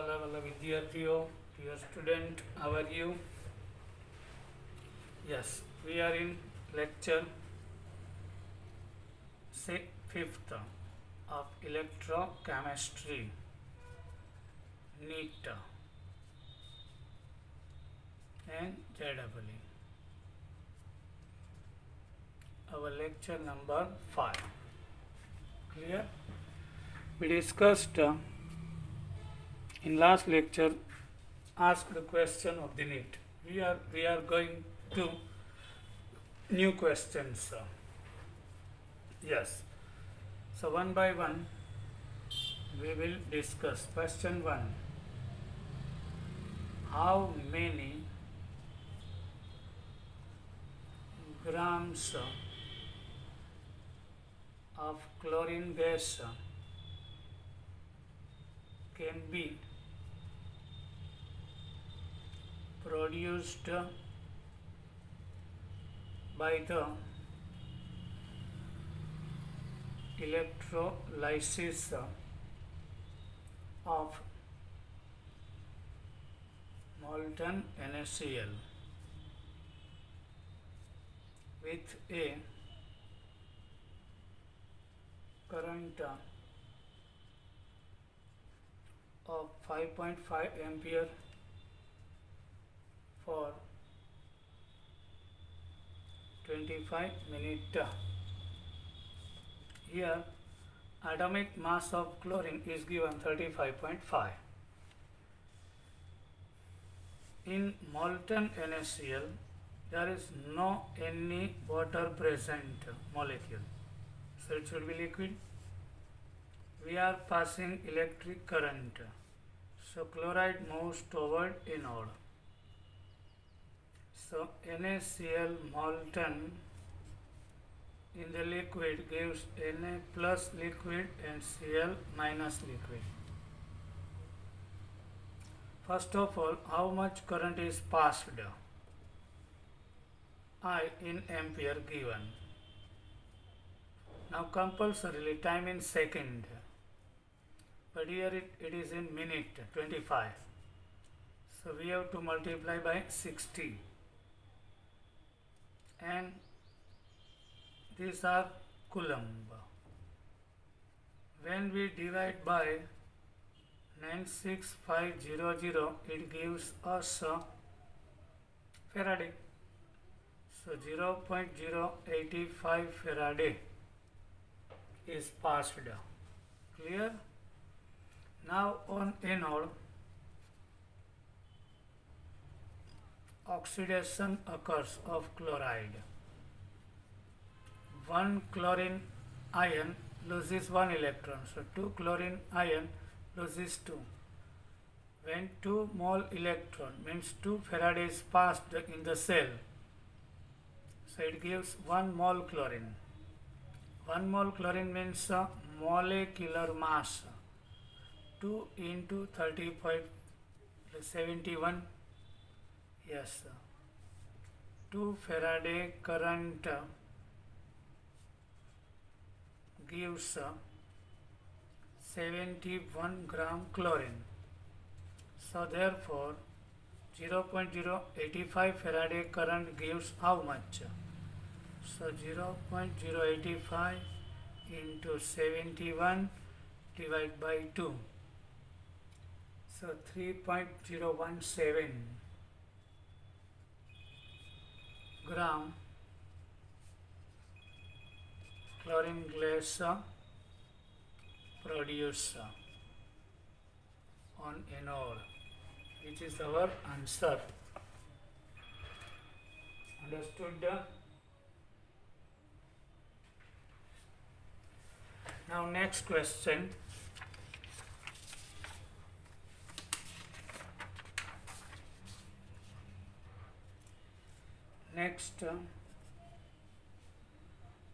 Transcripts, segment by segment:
वाला विद्यार्थियों, dear student, how are you? Yes, we are in lecture fifth of electrochemistry, NEET and JEE. Our lecture number 5. Clear? We discussed in last lecture asked the question of the NEET. We are going to new questions. Yes. So one by one we will discuss. Question 1. How many grams of chlorine gas can be produced by the electrolysis of molten NaCl with a current of 5.5 ampere for 25 minutes. Here atomic mass of chlorine is given 35.5. In molten NaCl there is no any water present molecule, so it should be liquid. We are passing electric current, so chloride moves toward anode. So NaCl molten in the liquid gives Na plus liquid and Cl minus liquid. First of all, how much current is passed? I in ampere given. Now compulsorily time in second, but here it is in minute 25. So we have to multiply by 60, and these are coulomb. When we divide by 96500, it gives us Faraday. So 0.085 Faraday is passed. Clear? Now on anode, oxidation occurs of chloride. One chlorine ion loses one electron, so 2 chlorine ion loses 2. When 2 mole electron means 2 Faradays passed in the cell, so it gives 1 mole chlorine. 1 mole chlorine means molecular mass 2 into 30.71. Yes, 2 Faraday current gives 71 gram chlorine. So therefore 0.085 Faraday current gives how much? So 0.085 into 71 divided by 2. So 3.017 gram chlorine gas produced on anode, which is our answer. Understood? Now next question. Next,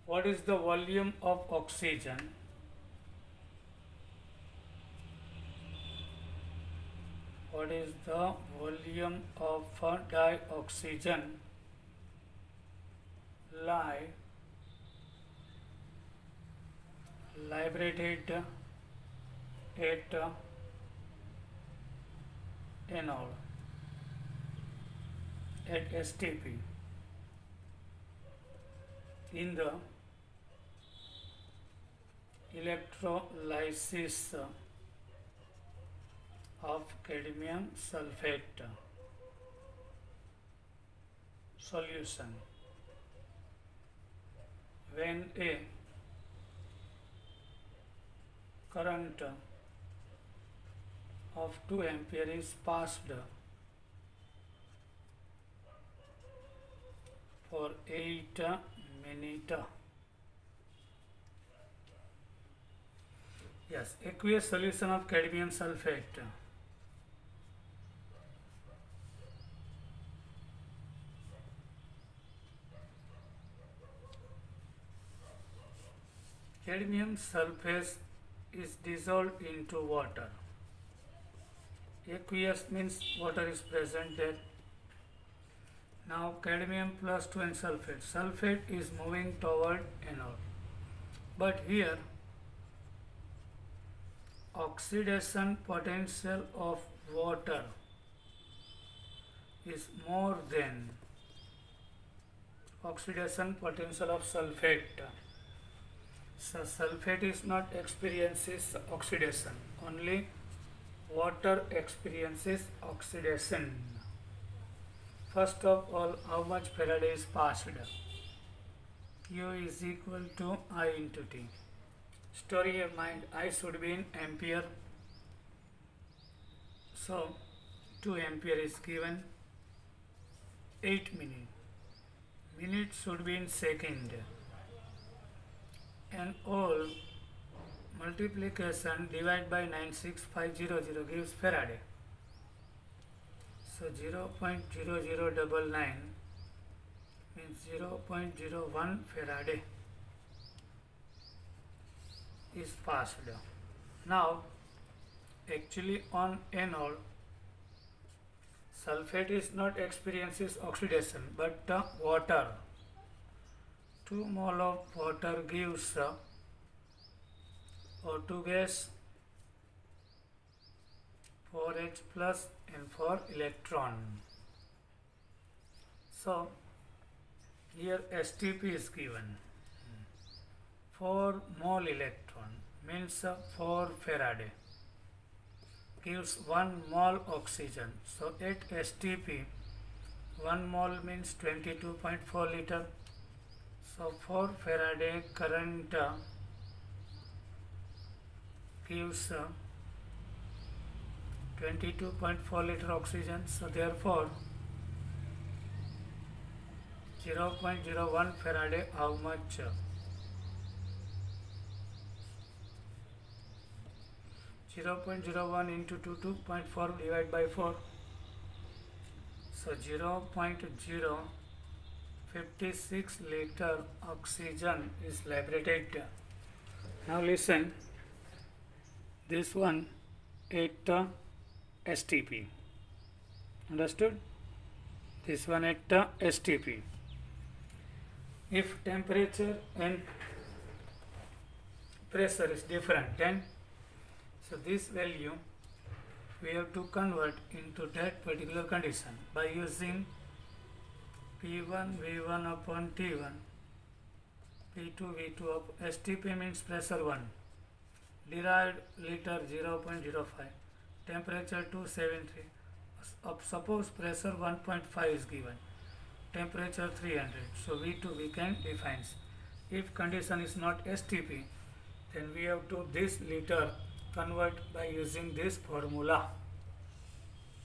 what is the volume of oxygen what is the volume of dioxygen liberated at anode at STP in the electrolysis of cadmium sulfate solution when a current of 2 ampere is passed for 8 minutes. Yes, aqueous solution of cadmium sulfate. Cadmium sulfate is dissolved into water. Aqueous means water is present there. Now cadmium plus 2 and sulfate. Sulfate is moving toward anode. But here oxidation potential of water is more than oxidation potential of sulfate. So sulfate is not experiences oxidation, only water experiences oxidation. First of all, how much Faraday is passed? Q is equal to I into T. Store in your mind, I should be in ampere. So 2 ampere is given. 8 minutes. Minute should be in second. And all multiplication divided by 96500 gives Faraday. So 0.0099 means 0.01 Faraday is passed. Now actually on anode sulfate is not experiences oxidation but water. 2 mole of water gives O2 gas, 4H plus and 4 electron. So here STP is given. 4 mole electron means 4 Faraday gives 1 mole oxygen. So at STP 1 mole means 22.4 liter. So 4 Faraday current gives 22.4 liter oxygen. So therefore 0.01 Faraday how much? 0.01 into 2.4 divided by 4. So 0.056 liter oxygen is liberated. Now listen, this one at STP. Understood? This one at STP. If temperature and pressure is different, then so this value we have to convert into that particular condition by using P1 V1 upon T1, P2 V2 of STP means pressure 1, derived liter 0.05, temperature 273. Suppose pressure 1.5 is given, temperature 300. So V2 we can define. If condition is not STP, then we have to this liter convert by using this formula.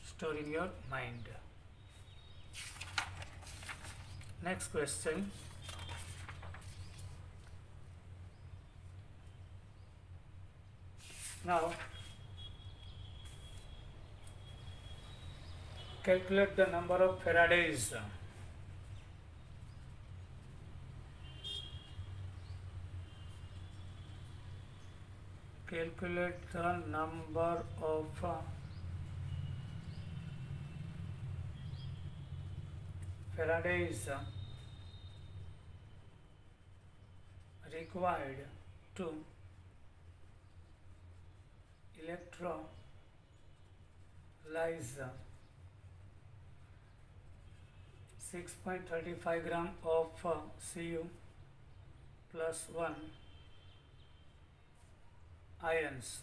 Store in your mind. Next question. Now calculate the number of Faradays. Calculate the number of Faradays required to lies 6.35 gram of Cu plus 1 ions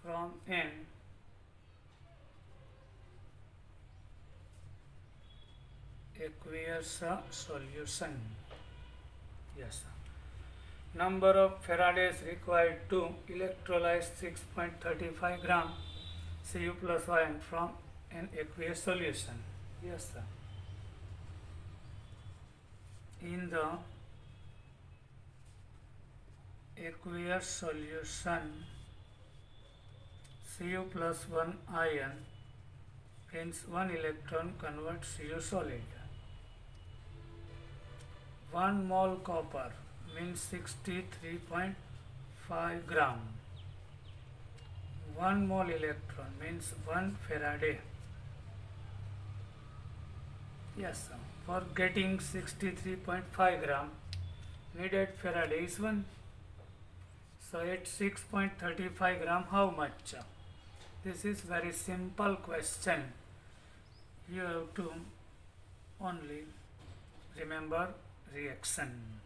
from an aqueous solution. Yes. Number of Faradays required to electrolyze 6.35 gram Cu plus ion from an aqueous solution. Yes, sir. In the aqueous solution, Cu plus 1 ion gains 1 electron, converts Cu solid. 1 mole copper means 63.5 gram. 1 mole electron means 1 Faraday. Yes, sir. For getting 63.5 gram, needed Faraday is 1. So at 6.35 gram, how much? This is very simple question. You have to only remember reaction.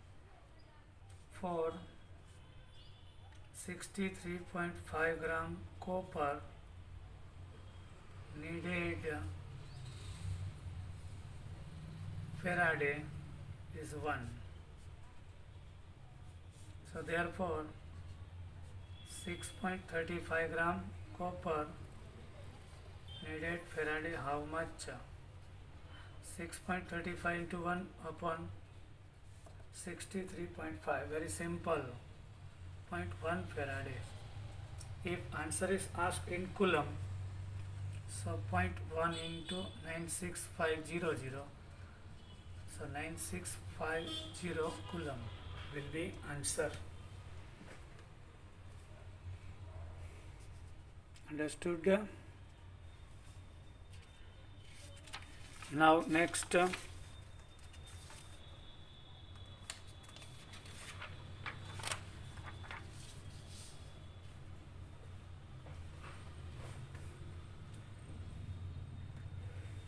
For 63.5 gram copper, needed Faraday is 1. So therefore 6.35 gram copper needed Faraday how much? 6.35 into 1 upon 63.5, very simple, 0.1 Faraday. If answer is asked in coulomb, so 0.1 into 96500, so 9650 coulomb will be answer. Understood? Now next,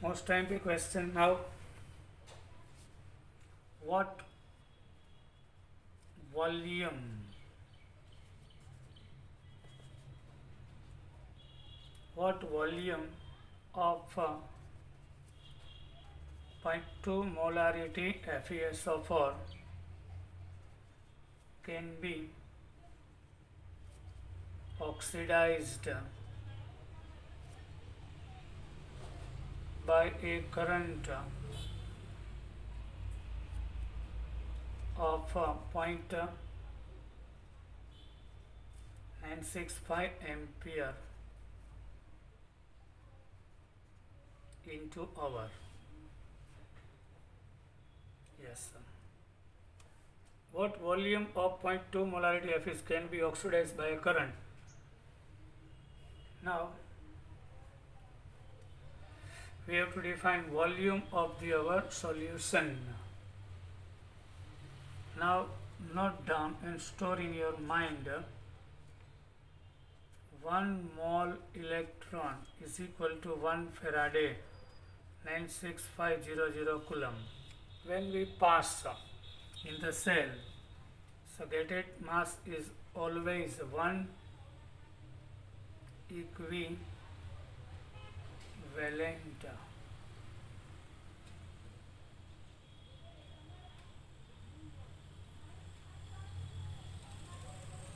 most timely question now. What volume of 0.2 molarity FeSO4 can be oxidized by a current of 0.965 ampere into hour. Yes, sir. What volume of 0.2 molarity Fes can be oxidized by a current? Now we have to define volume of our solution. Now note down and store in your mind 1 mole electron is equal to 1 Faraday, 96500 coulomb. When we pass in the cell, so gated mass is always 1 equivalent.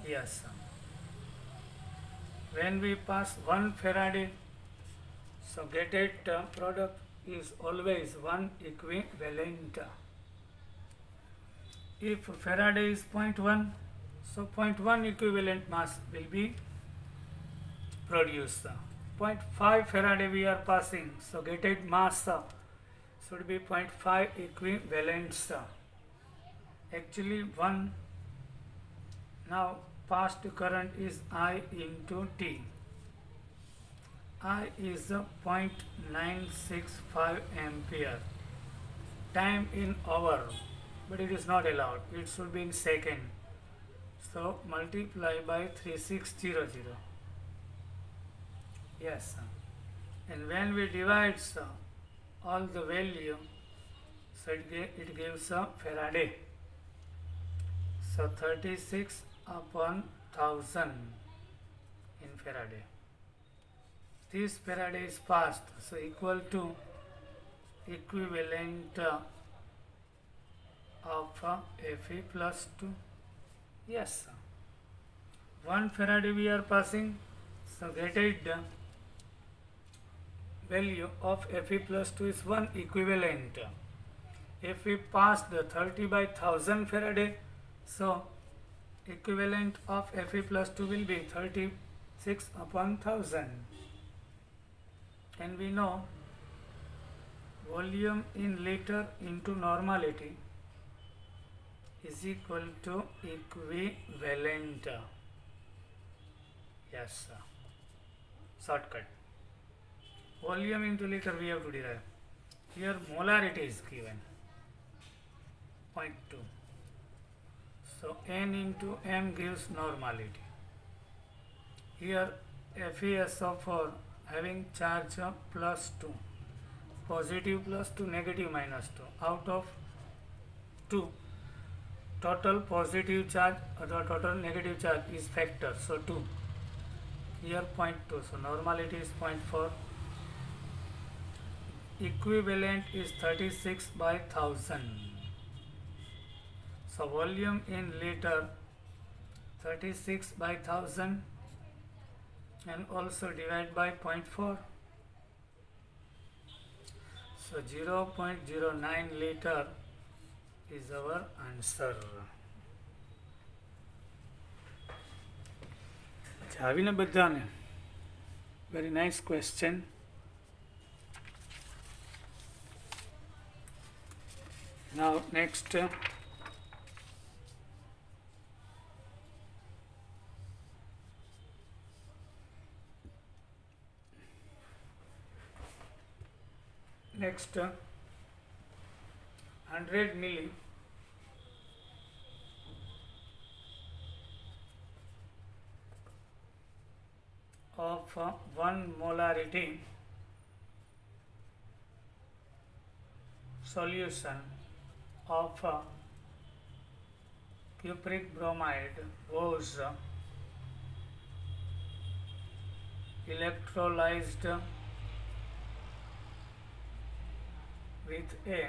Yes. When we pass 1 Faraday, so gated product is always 1 equivalent. If Faraday is 0.1, so 0.1 equivalent mass will be produced. 0.5 Faraday we are passing, so gated mass should be 0.5 equivalents. Actually 1. Now passed current is I into T. I is 0.965 ampere. Time in hour, but it is not allowed. It should be in second. So multiply by 3600. Yes. And when we divide all the value, so it gives a Faraday. So 36 upon 1000 in Faraday. This Faraday is passed, so equal to equivalent of Fe plus 2. Yes. 1 Faraday we are passing, so getted value of Fe plus 2 is 1 equivalent. If we pass the 30 by 1000 Faraday, so equivalent of Fe plus 2 will be 36 upon 1000. And we know volume in liter into normality is equal to equivalent. Yes, sir. Shortcut. Volume into liter we have to derive. Here molarity is given 0.2. So N into M gives normality. Here FeSO4 having charge of plus 2, positive plus 2, negative minus 2. Out of 2, total positive charge or the total negative charge is factor, so 2. Here 0.2, so normality is 0.4. Equivalent is 36 by 1000. So volume in liter 36 by 1000 and also divide by 0.4. So 0.09 liter is our answer. આવીને બધાને very nice question. Now next next 100 milli of 1 molarity solution of cupric bromide was electrolyzed with a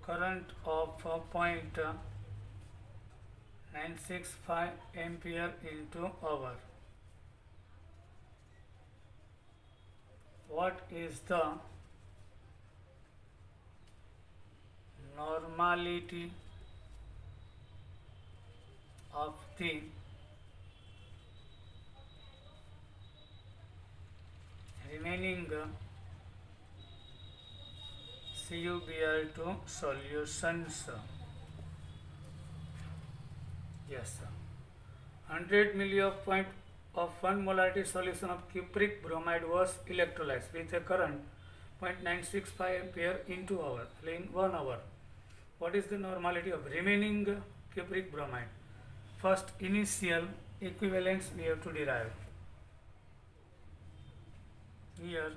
current of 0.965 ampere into hour. What is the normality of the remaining CuBr2 solutions? Yes, sir. 100 milli of 1 molarity solution of cupric bromide was electrolyzed with a current 0.965 ampere into hour in 1 hour. What is the normality of remaining cupric bromide? First, initial equivalence we have to derive. Here,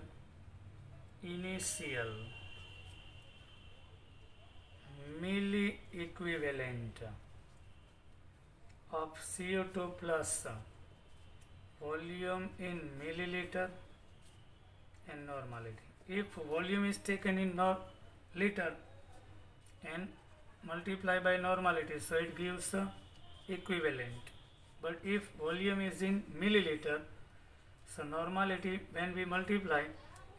initial milli equivalent of CO2 plus volume in milliliter and normality. If volume is taken in liter and multiply by normality, so it gives equivalent. But if volume is in milliliter, so normality when we multiply,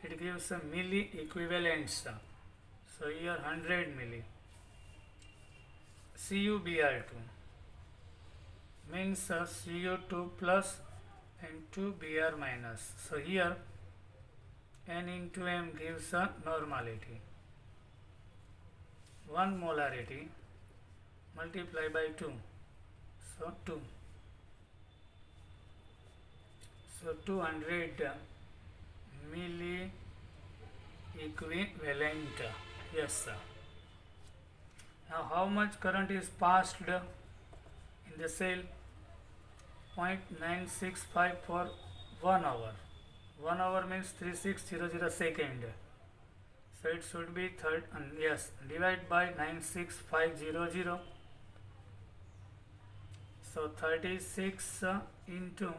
it gives a milli equivalents. So here 100 milli. CuBr2 means CO2 plus and 2 Br minus. So here N into M gives a normality. 1 molarity multiply by 2, so 2. So 200 milli equivalent. Yes, sir. Now how much current is passed in the cell? 0.965 for 1 hour. 1 hour means 3600 second. So it should be yes, divide by 96500. So 36 into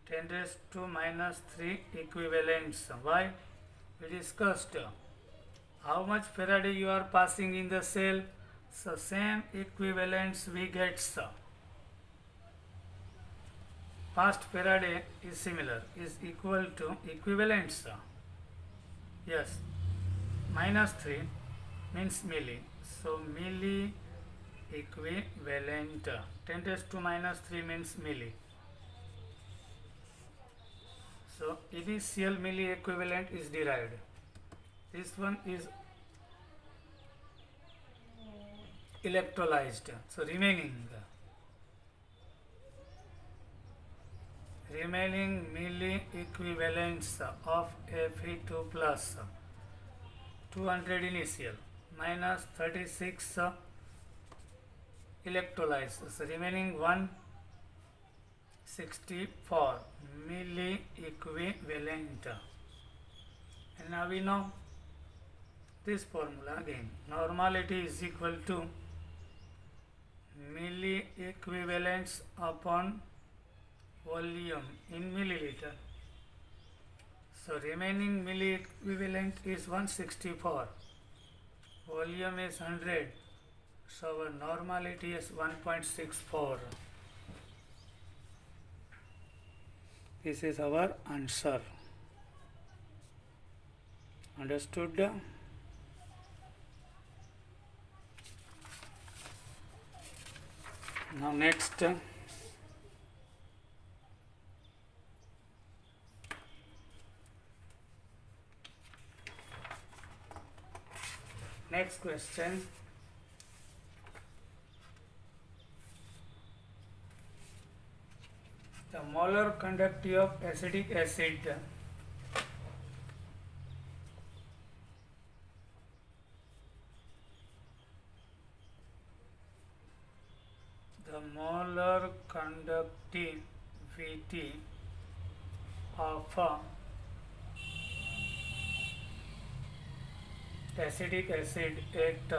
10 raised to minus 3 equivalents. Why? We discussed how much Faraday you are passing in the cell. So same equivalents we get. Past Faraday is similar, is equal to equivalents. Yes, minus 3 means milli. So milli equivalent. 10 raised to minus 3 means milli. So initial milli equivalent is derived. This one is electrolyzed. So remaining milli equivalents of Fe2 plus 200 initial minus 36 electrolyzed. So remaining 164 milli equivalent. And now we know this formula again. Normality is equal to milli equivalents upon volume in milliliter. So remaining milli equivalent is 164. Volume is 100. So our normality is 1.64. This is our answer. Understood? Now next, next question. The molar conductivity of acetic acid of acetic acid at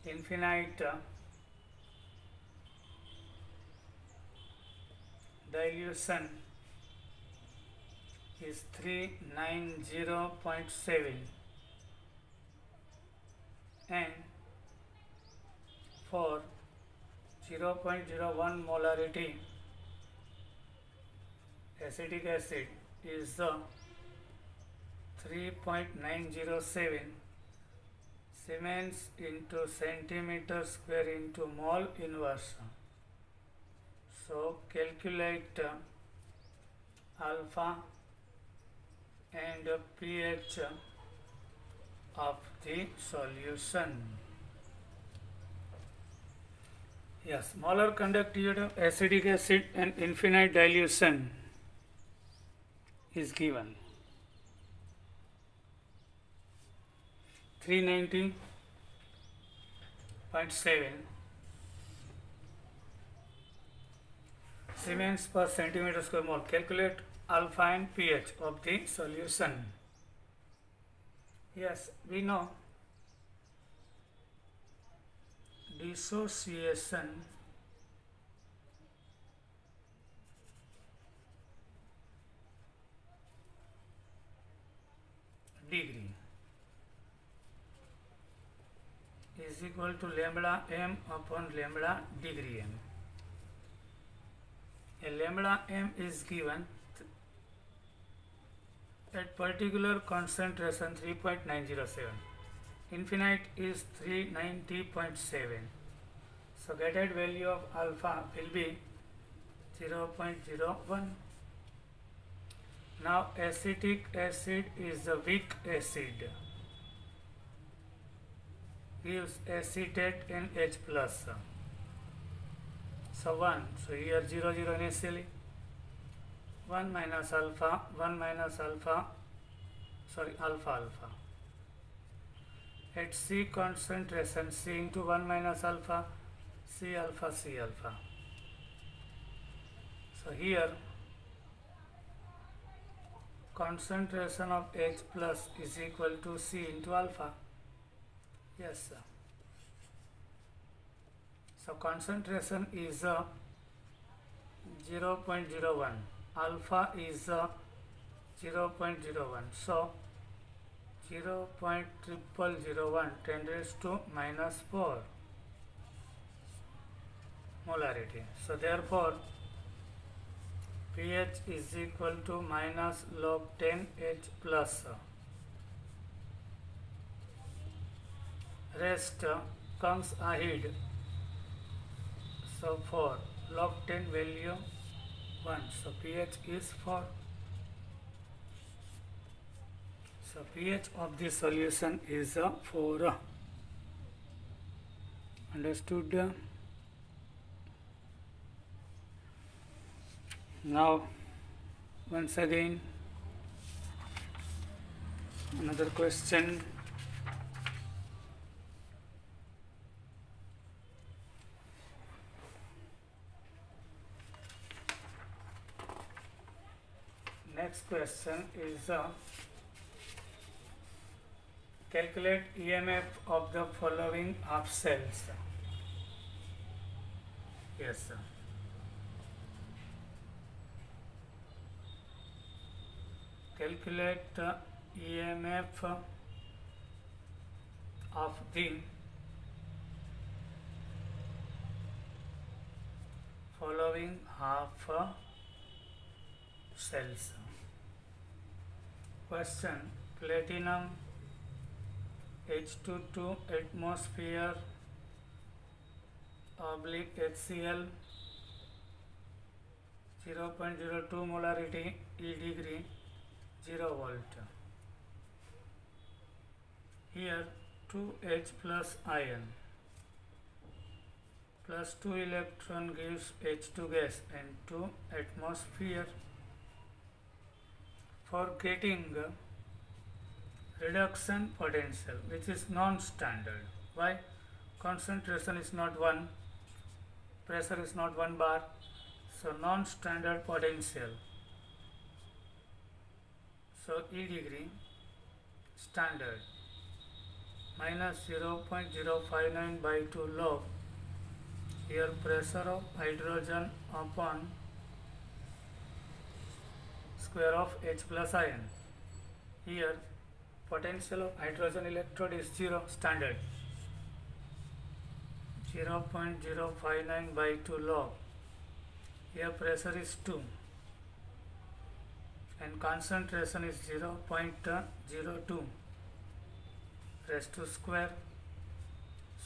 infinite dilution is 390.7 and for 0.01 molarity acetic acid is 3.907 Siemens into centimeter square into mole inverse. So calculate alpha and pH of the solution. Yes, molar conductivity of acetic acid and infinite dilution is given 390.7 Siemens per centimeter square mole. Calculate alpha and pH of the solution. Yes, we know dissociation degree is equal to lambda m upon lambda degree m. A lambda m is given at particular concentration 3.907. Infinite is 390.7. So gathered value of alpha will be 0.01. Now acetic acid is a weak acid. Gives acetate and H plus. So 1. So here 0 initially. 1 minus alpha, 1 minus alpha, alpha. at C concentration, C into 1 minus alpha, C alpha, C alpha. So here concentration of H plus is equal to C into alpha. Yes, sir. So concentration is 0.01, alpha is 0.01. So 0.0001 10 raised to minus 4 molarity. So therefore pH is equal to minus log 10 H plus. Rest comes ahead. So for log 10 value 1. So pH is 4. So pH of the solution is 4. Understood? Now once again another question. Next question is calculate EMF of the following half cells. Yes, sir. Calculate EMF of the following half cells. Question: platinum H22 atmosphere oblique HCl 0.02 molarity E degree 0 volt. Here 2H plus ion plus 2 electron gives H2 gas and 2 atmosphere. For getting reduction potential, which is non-standard. Why? Concentration is not 1, pressure is not 1 bar, so non-standard potential. So E degree standard minus 0.059 by 2 log. Here pressure of hydrogen upon square of H plus ion. Here potential of hydrogen electrode is 0 standard. 0.059 by 2 log. Here pressure is 2 and concentration is 0.02 raised to square.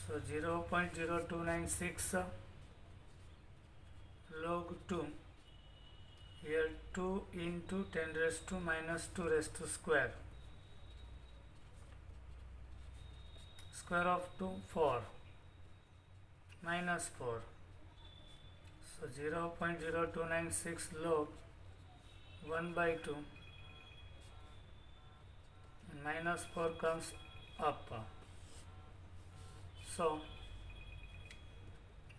So 0.0296 log 2. Here 2 into 10 raised to minus 2 raised to square. Square of 2, 4 minus 4. So 0.0296 log 1 by 2 and minus 4 comes up. So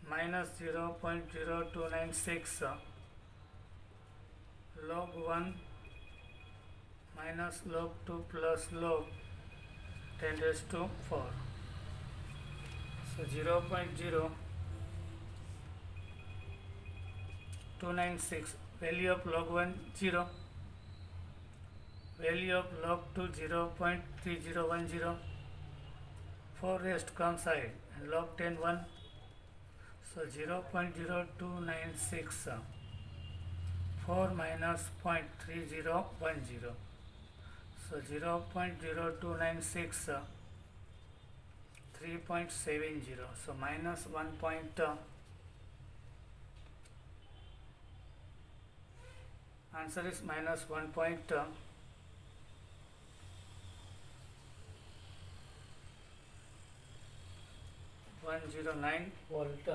minus 0.0296 log 1 minus log 2 plus log 10 raised to 4. So 0.0296 value of log 1 0, value of log 2 0.3010, 4 rest comes side and log 10 1. So 0.0296 4 minus 0.3010. So 0.0296 3.70. So minus 1 point. Answer is minus 1.109 volt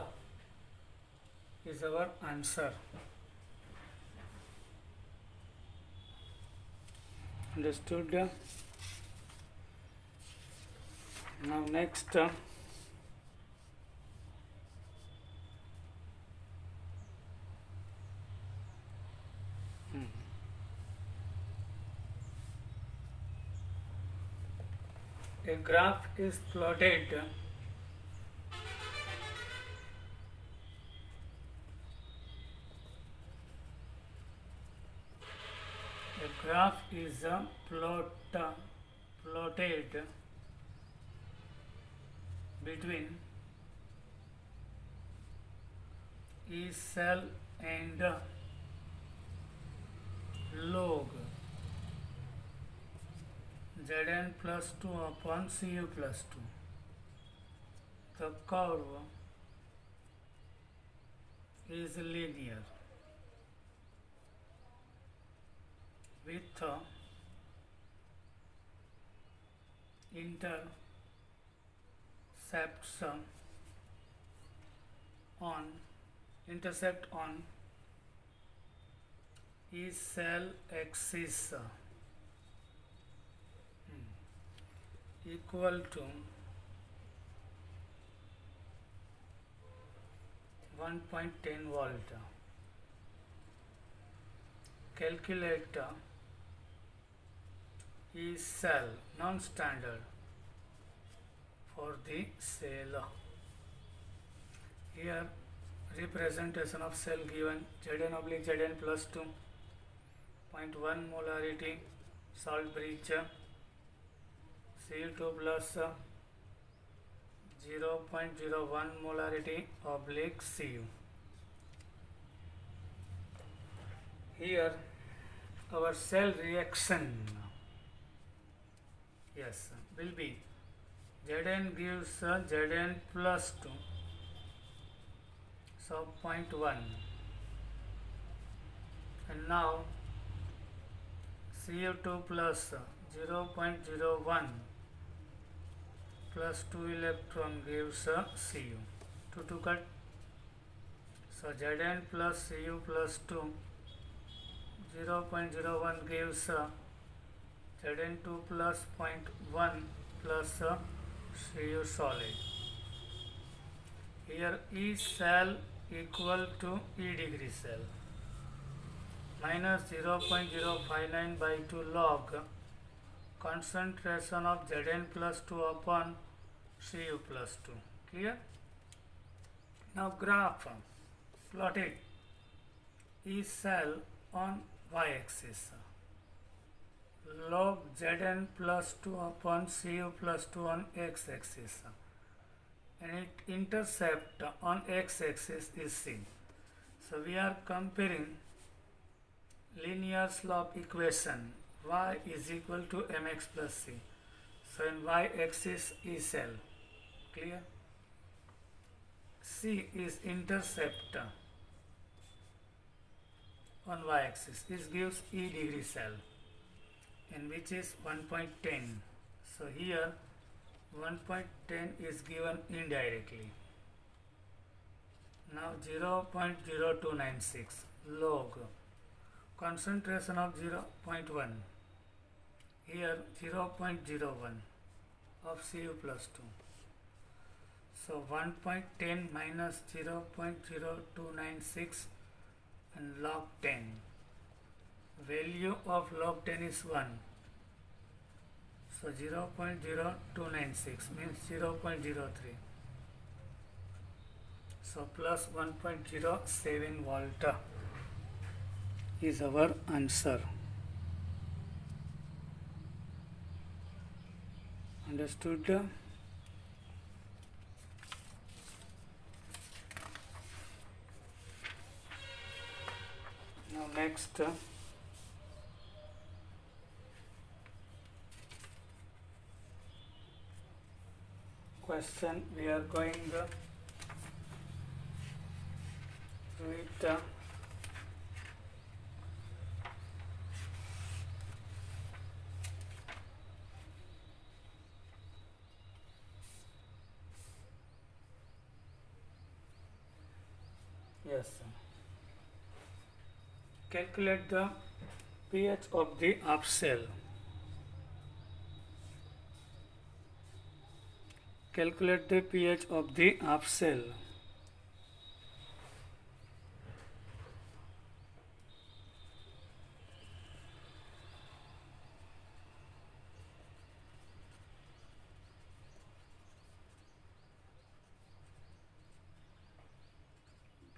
is our answer. Understood? Now next, a graph is plotted plotted between E cell and log Zn plus 2 upon Cu plus 2. The curve is linear with intercept on E cell axis equal to 1.10 volt. Calculate E cell non-standard for the cell. Here representation of cell given Zn oblique Zn plus 2, 0.1 molarity salt bridge, Cu2 plus 0.01 molarity oblique Cu. Here our cell reaction will be Zn gives Zn plus 2, so 0.1, and now Cu2 plus 0.01 plus 2 electron gives Cu. 2 cut, so Zn plus Cu plus 2, 0.01 gives Zn2 plus 0.1 plus Cu solid. Here E cell equal to E degree cell minus 0.059 by 2 log concentration of Zn plus 2 upon Cu plus 2. Clear? Now graph plotted E cell on y-axis, log Zn plus 2 upon Cu plus 2 on x-axis, and it intercept on x-axis is C. So we are comparing linear slope equation y is equal to mx plus c. So in y-axis E cell. Clear? C is intercept on y-axis. This gives E degree cell, and which is 1.10. So here 1.10 is given indirectly. Now 0.0296 log concentration of 0.1, here 0.01 of Cu plus 2. So 1.10 minus 0.0296 and log 10. Value of log 10 is 1. So 0.0296 means 0.03. So plus 1.07 volt is our answer. Understood? Now next, question we are going to it. Yes, sir. Calculate the pH of the half cell. Calculate the pH of the half shell.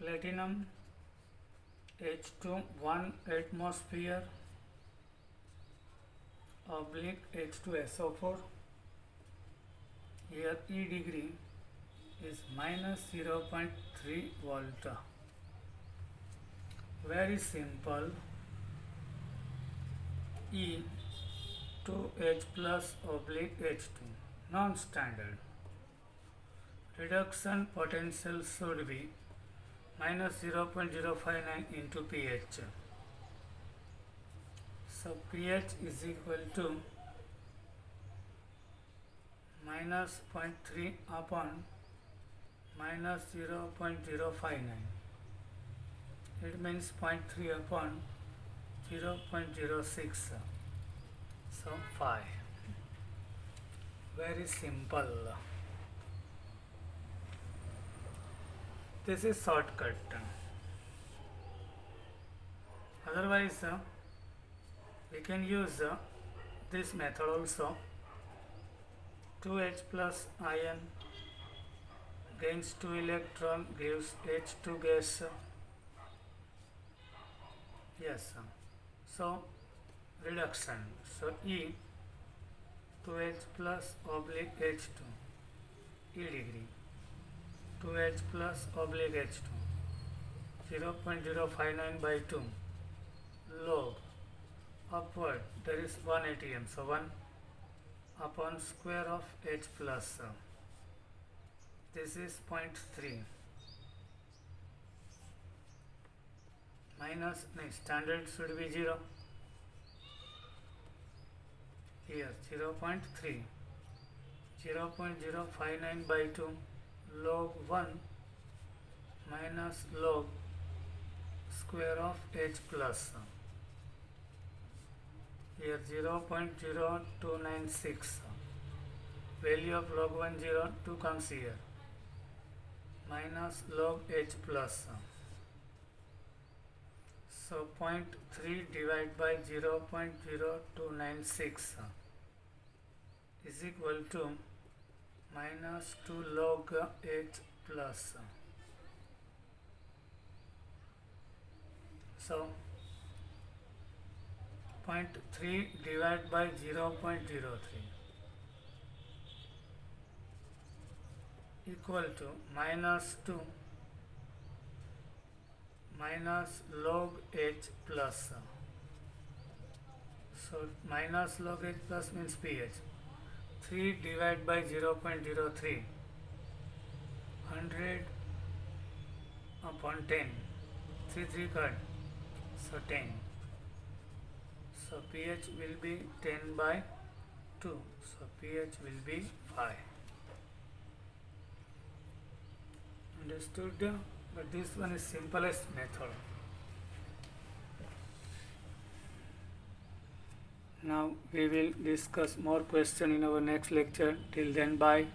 Platinum H2 1 atmosphere oblique H2SO4. Here E degree is minus 0.3 volt. Very simple. E 2H plus oblique H2 non-standard. Reduction potential should be minus 0.059 into pH. So pH is equal to minus 0.3 upon minus 0.059. It means 0.3 upon 0.06. So 5. Very simple. This is shortcut. Otherwise, we can use this method also. 2H plus ion gains 2 electron, gives H2 gas. Yes. So reduction. So E 2H plus oblique H2 E degree 2H plus oblique H2 0.059 by 2 log upward there is 1 atm, so 1 upon square of H plus this is 0.3 minus standard should be 0 here 0.3 0.059 by 2 log 1 minus log square of H plus here 0.0296 value of log 102 comes here minus log H plus so 0.3 divided by 0.0296 is equal to minus 2 log H plus. So 0.3 divided by 0.03 equal to minus 2 minus log H plus. So minus log H plus means pH. 3 divided by 0.03 100 upon 10 3 cut, so 10, so pH will be 10 by 2, so pH will be 5. Understood? But this one is simplest method. Now we will discuss more question in our next lecture. Till then, bye.